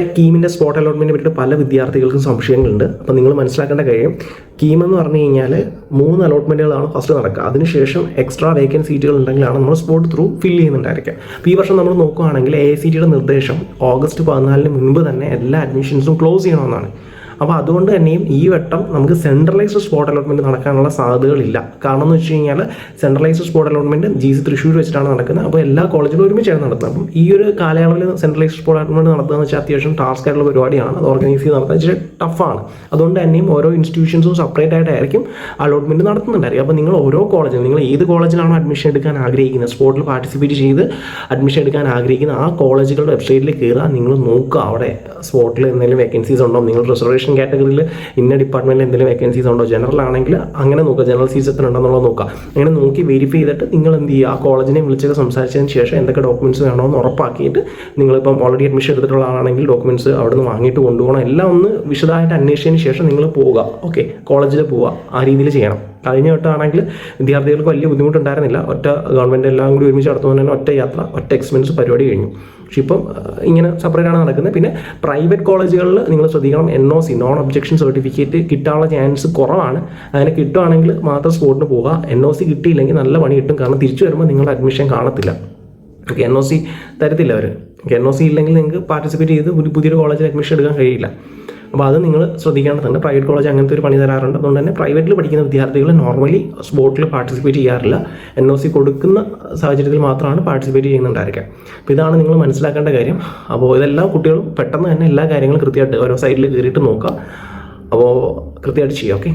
കീമിൻ്റെ spot അലോട്ട്മെൻറ്റിനെ പറ്റിയിട്ട് പല വിദ്യാർത്ഥികൾക്കും സംശയങ്ങളുണ്ട്. അപ്പോൾ നിങ്ങൾ മനസ്സിലാക്കേണ്ട കാര്യം, കീം എന്ന് പറഞ്ഞു കഴിഞ്ഞാൽ 3 അലോട്ട്മെൻറ്റുകളാണ് ഫസ്റ്റ് നടക്കുക. അതിനുശേഷം എക്സ്ട്രാ വേക്കൻറ്റ് സീറ്റുകൾ ഉണ്ടെങ്കിലാണ് നമ്മൾ സ്പോട്ട് ത്രൂ ഫില്ല് ചെയ്യുന്നുണ്ടായിരിക്കുക. അപ്പോൾ ഈ വർഷം നമ്മൾ നോക്കുകയാണെങ്കിൽ AICTEയുടെ നിർദ്ദേശം ഓഗസ്റ്റ് 14 മുൻപ് തന്നെ എല്ലാ അഡ്മിഷൻസും ക്ലോസ് ചെയ്യണമെന്നാണ്. അപ്പോൾ അതുകൊണ്ട് തന്നെയും ഈ വട്ടം നമുക്ക് സെൻട്രലൈസ്ഡ് സ്പോട്ട് അലോട്ട്മെൻറ്റ് നടക്കാനുള്ള സാധ്യതകളില്ല. കാരണം എന്ന് വെച്ച് കഴിഞ്ഞാൽ centralised spot allotment GC Thrissur വെച്ചിട്ടാണ് നടക്കുന്നത്. അപ്പോൾ എല്ലാ കോളേജിലും ഒരുമിച്ചാണ് നടത്തുന്നത്. അപ്പം ഈ ഒരു കാലയളവിൽ സെൻട്രലൈസ്ഡ് സ്പോട്ട് അലോട്ട്മെൻറ്റ് നടത്തുക എന്ന് വെച്ചാൽ അത്യാവശ്യം ടാസ്ക് ആയിട്ടുള്ള പരിപാടിയാണ്. അത് ഓർഗനൈസ് ചെയ്ത് നടത്താൻ ഇച്ചിരി ടഫാണ്. അതുകൊണ്ട് തന്നെയും ഓരോ ഇൻസ്റ്റിറ്റ്യൂഷൻസും സെപ്പറേറ്റ് ആയിട്ടായിരിക്കും അലോട്ട്മെൻറ്റ് നടത്തുന്നുണ്ടായിരിക്കും. അപ്പോൾ നിങ്ങൾ ഓരോ കോളേജിലും, നിങ്ങൾ ഏത് കോളേജിലാണോ അഡ്മിഷൻ എടുക്കാൻ ആഗ്രഹിക്കുന്നത്, സ്പോട്ടിൽ പാർട്ടിസിപ്പേറ്റ് ചെയ്ത് അഡ്മിഷൻ എടുക്കാൻ ആഗ്രഹിക്കുന്ന ആ കോളേജുകളുടെ വെബ്സൈറ്റിൽ കയറുക. നിങ്ങൾ നോക്കുക അവിടെ സ്പോട്ടിൽ എന്തെങ്കിലും വേക്കൻസീസ് ഉണ്ടോ, നിങ്ങൾ റിസർവേഷൻ കാറ്റഗറിയിൽ ഇന്ന ഡിപ്പാർട്ട്മെൻറ്റിൽ എന്തെങ്കിലും വേക്കൻസീസ് ഉണ്ടോ, ജനറൽ ആണെങ്കിൽ അങ്ങനെ നോക്കുക, ജനറൽ സീറ്റ്സ് എത്ര ഉണ്ടെന്നുള്ളത് നോക്കുക. അങ്ങനെ നോക്കി വെരിഫൈ ചെയ്തിട്ട് നിങ്ങൾ എന്ത് ചെയ്യുക, ആ കോളേജിനെ വിളിച്ചൊക്കെ സംസാരിച്ചതിന് ശേഷം എന്തൊക്കെ ഡോക്യുമെൻറ്റ്സ് വേണമെന്ന് ഉറപ്പാക്കിയിട്ട്, നിങ്ങളിപ്പം ഓൾറെഡി അഡ്മിഷൻ എടുത്തിട്ടുള്ള ആളാണെങ്കിൽ ഡോക്യുമെൻറ്റ്സ് അവിടെ നിന്ന് വാങ്ങിയിട്ട് കൊണ്ടുപോകണം. എല്ലാം ഒന്ന് വിശദമായിട്ട് അന്വേഷിച്ചതിന് ശേഷം നിങ്ങൾ പോവുക. ഓക്കെ, കോളേജിൽ പോവുക. ആ രീതിയിൽ ചെയ്യണം. കഴിഞ്ഞ വട്ടമാണെങ്കിൽ വിദ്യാർത്ഥികൾക്ക് വലിയ ബുദ്ധിമുട്ടുണ്ടായിരുന്നില്ല. ഒറ്റ ഗവൺമെൻറ് എല്ലാം കൂടി ഒരുമിച്ച് നടത്തുമ്പോൾ തന്നെ ഒറ്റ യാത്ര, ഒറ്റ എക്സ്പെൻസ് പരിപാടി കഴിഞ്ഞു. പക്ഷെ ഇപ്പം ഇങ്ങനെ സെപ്പറേറ്റ് ആണ് നടക്കുന്നത്. പിന്നെ പ്രൈവറ്റ് കോളേജുകളിൽ നിങ്ങൾ ശ്രദ്ധിക്കണം, NOC നോൺ ഒബ്ജക്ഷൻ സർട്ടിഫിക്കറ്റ് കിട്ടാനുള്ള ചാൻസ് കുറവാണ്. അങ്ങനെ കിട്ടുവാണെങ്കിൽ മാത്രം സ്പോട്ടിന് പോവുക. NOC കിട്ടിയില്ലെങ്കിൽ നല്ല പണി കിട്ടും. കാരണം തിരിച്ചു വരുമ്പോൾ നിങ്ങളുടെ അഡ്മിഷൻ കാണത്തില്ല. ഓക്കെ, NOC തരത്തില്ല അവർ. NOC ഇല്ലെങ്കിൽ നിങ്ങൾക്ക് പാർട്ടിസിപ്പേറ്റ് ചെയ്ത് പുതിയൊരു കോളേജിൽ അഡ്മിഷൻ എടുക്കാൻ കഴിയില്ല. അപ്പോൾ അത് നിങ്ങൾ ശ്രദ്ധിക്കേണ്ടതുണ്ട്. പ്രൈവറ്റ് കോളേജ് അങ്ങനത്തെ ഒരു പണി തരാറുണ്ട്. അതുകൊണ്ട് തന്നെ പ്രൈവറ്റിൽ പഠിക്കുന്ന വിദ്യാർത്ഥികൾ നോർമലി സ്പോട്ടിൽ പാർട്ടിസിപ്പേറ്റ് ചെയ്യാറില്ല. NOC കൊടുക്കുന്ന സാഹചര്യത്തിൽ മാത്രമാണ് പാർട്ടിസിപ്പേറ്റ് ചെയ്യുന്നുണ്ടായിരിക്കുക. അപ്പോൾ ഇതാണ് നിങ്ങൾ മനസ്സിലാക്കേണ്ട കാര്യം. അപ്പോൾ ഇതെല്ലാം കുട്ടികളും പെട്ടെന്ന് തന്നെ എല്ലാ കാര്യങ്ങളും കൃത്യമായിട്ട് ഓരോ സൈഡിൽ കയറിയിട്ട് നോക്കുക. അപ്പോൾ കൃത്യമായിട്ട് ചെയ്യുക. ഓക്കെ.